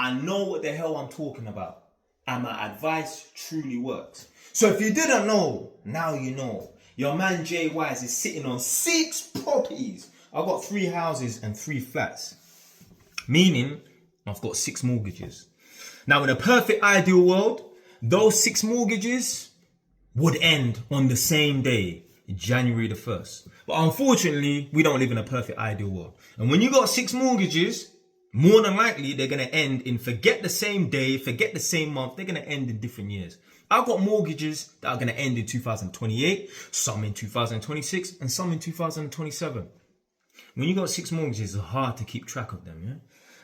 I know what the hell I'm talking about. And my advice truly works. So if you didn't know, now you know. Your man Jay Wise is sitting on 6 properties. I've got 3 houses and 3 flats. Meaning, I've got 6 mortgages. Now, in a perfect ideal world, those 6 mortgages would end on the same day, January the 1st. But unfortunately, we don't live in a perfect ideal world. And when you got 6 mortgages, more than likely, they're going to end in forget the same day, forget the same month. They're going to end in different years. I've got mortgages that are going to end in 2028, some in 2026, and some in 2027. When you got 6 mortgages, it's hard to keep track of them. Yeah?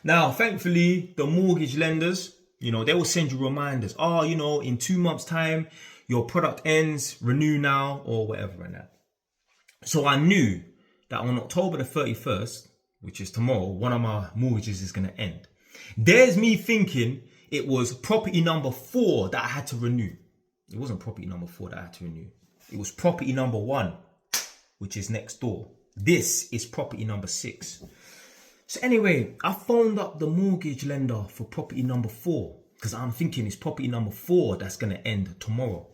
Now, thankfully, the mortgage lenders, they will send you reminders. Oh, in 2 months' time, your product ends, renew now, or whatever and that. So I knew that on October the 31st, which is tomorrow, one of my mortgages is going to end. There's me thinking it was property number 4 that I had to renew. It wasn't property number 4 that I had to renew. It was property number 1, which is next door. This is property number 6. So anyway, I phoned up the mortgage lender for property number 4 because I'm thinking it's property number 4 that's going to end tomorrow.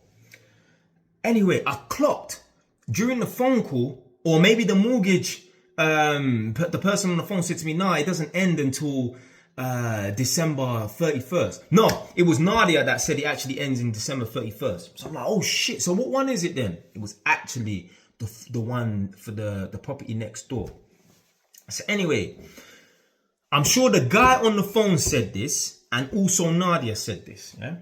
Anyway, I clocked during the phone call, or maybe the mortgage, the person on the phone said to me, "No, it doesn't end until December 31st. No, it was Nadia that said it actually ends in December 31st. So I'm like, oh shit. So what one is it then? It was actually the one for the property next door. So anyway, I'm sure the guy on the phone said this, and also Nadia said this. Yeah.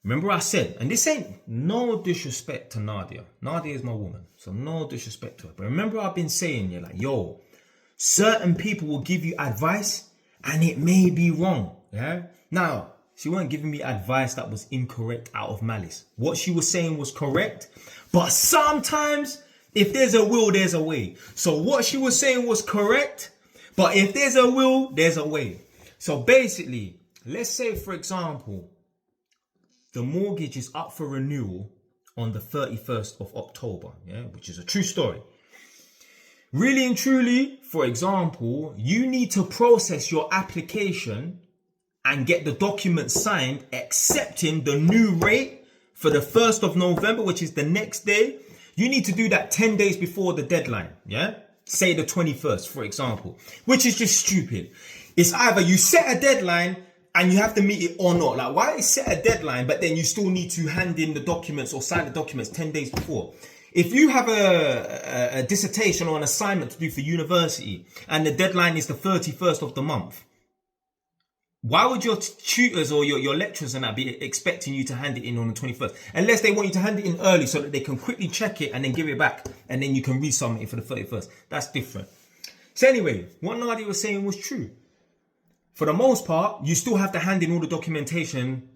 Remember I said, and this ain't no disrespect to Nadia. Nadia is my woman, so no disrespect to her. But remember I've been saying, you're like, yo, certain people will give you advice and it may be wrong. Yeah. Now, she weren't giving me advice that was incorrect out of malice. What she was saying was correct, but sometimes if there's a will, there's a way. So what she was saying was correct, but if there's a will, there's a way. So basically, let's say, for example, the mortgage is up for renewal on the 31st of October, yeah, which is a true story. Really and truly, for example, you need to process your application and get the document signed accepting the new rate for the 1st of November, which is the next day. You need to do that 10 days before the deadline, yeah? Say the 21st, for example, which is just stupid. It's either you set a deadline and you have to meet it or not. Like, why set a deadline, but then you still need to hand in the documents or sign the documents 10 days before? If you have a dissertation or an assignment to do for university and the deadline is the 31st of the month, why would your tutors or your lecturers and that be expecting you to hand it in on the 21st? Unless they want you to hand it in early so that they can quickly check it and then give it back and then you can resubmit it for the 31st. That's different. So anyway, what Nadia was saying was true. For the most part, you still have to hand in all the documentation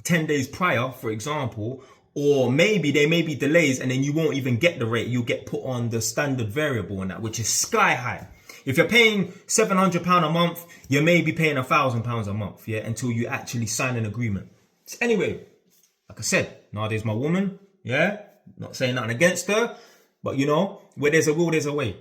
10 days prior, for example, or maybe there may be delays and then you won't even get the rate. You'll get put on the standard variable and that, which is sky high. If you're paying £700 a month, you may be paying £1,000 a month, yeah, until you actually sign an agreement. So anyway, like I said, Nadia's my woman, yeah, not saying nothing against her, but where there's a will, there's a way.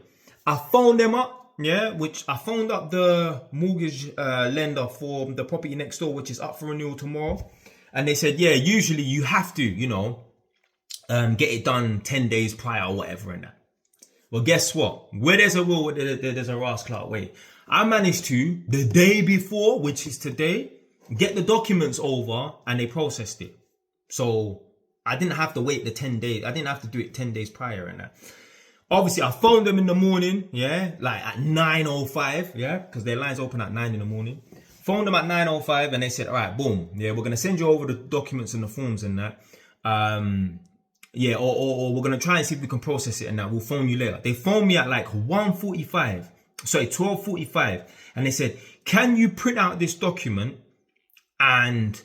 I phoned them up. Yeah, which I phoned up the mortgage lender for the property next door, which is up for renewal tomorrow. And they said, yeah, usually you have to, get it done 10 days prior or whatever and that. Well, guess what? Where there's a will, there's a rascal way. I managed to, the day before, which is today, get the documents over and they processed it. So I didn't have to wait the 10 days. I didn't have to do it 10 days prior and that. Obviously, I phoned them in the morning, yeah, like at 9:05, yeah, because their lines open at 9 in the morning. Phoned them at 9:05 and they said, all right, boom, yeah, we're going to send you over the documents and the forms and that. Yeah, or we're going to try and see if we can process it and that. We'll phone you later. They phoned me at like 12:45, and they said, can you print out this document and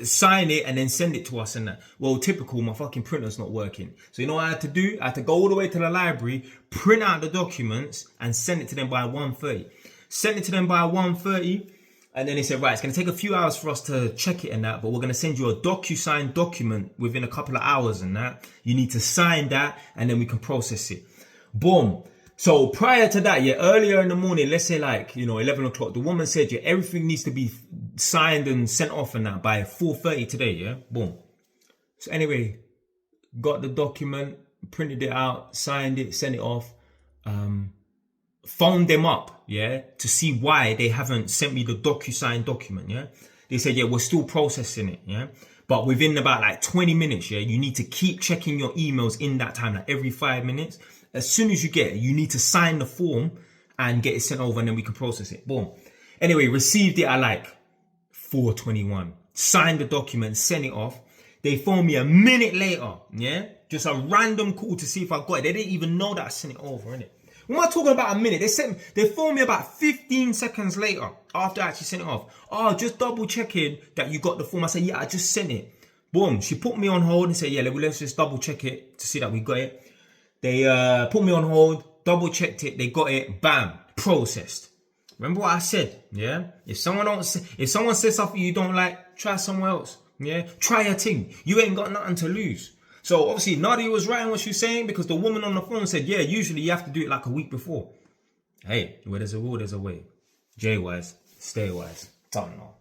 sign it and then send it to us and that. Well, typical, my fucking printer's not working. So you know what I had to do? I had to go all the way to the library, print out the documents and send it to them by 1:30. Sent it to them by 1:30 and then they said, right, it's going to take a few hours for us to check it and that, but we're going to send you a DocuSign document within a couple of hours and that. You need to sign that and then we can process it. Boom. So prior to that, yeah, earlier in the morning, let's say like, 11 o'clock, the woman said, yeah, everything needs to be signed and sent off and that by 4:30 today, yeah? Boom. So anyway, got the document, printed it out, signed it, sent it off, phoned them up, yeah, to see why they haven't sent me the DocuSign document, yeah? They said, yeah, we're still processing it, yeah? But within about like 20 minutes, yeah, you need to keep checking your emails in that time, like every 5 minutes. As soon as you get it, you need to sign the form and get it sent over and then we can process it. Boom. Anyway, received it at like 4:21. Signed the document, sent it off. They phoned me a minute later, yeah? Just a random call to see if I got it. They didn't even know that I sent it over, innit? When am I talking about a minute? They phoned me about 15 seconds later after I actually sent it off. Oh, just double checking that you got the form. I said, yeah, I just sent it. Boom. She put me on hold and said, yeah, let's just double check it to see that we got it. They put me on hold, double checked it, they got it, bam, processed. Remember what I said, yeah? If someone says something you don't like, try somewhere else, yeah? Try a thing. You ain't got nothing to lose. So obviously Nadia was right in what she was saying because the woman on the phone said, yeah, usually you have to do it like a week before. Hey, where there's a will, there's a way. J-wise, stay wise. Don't know.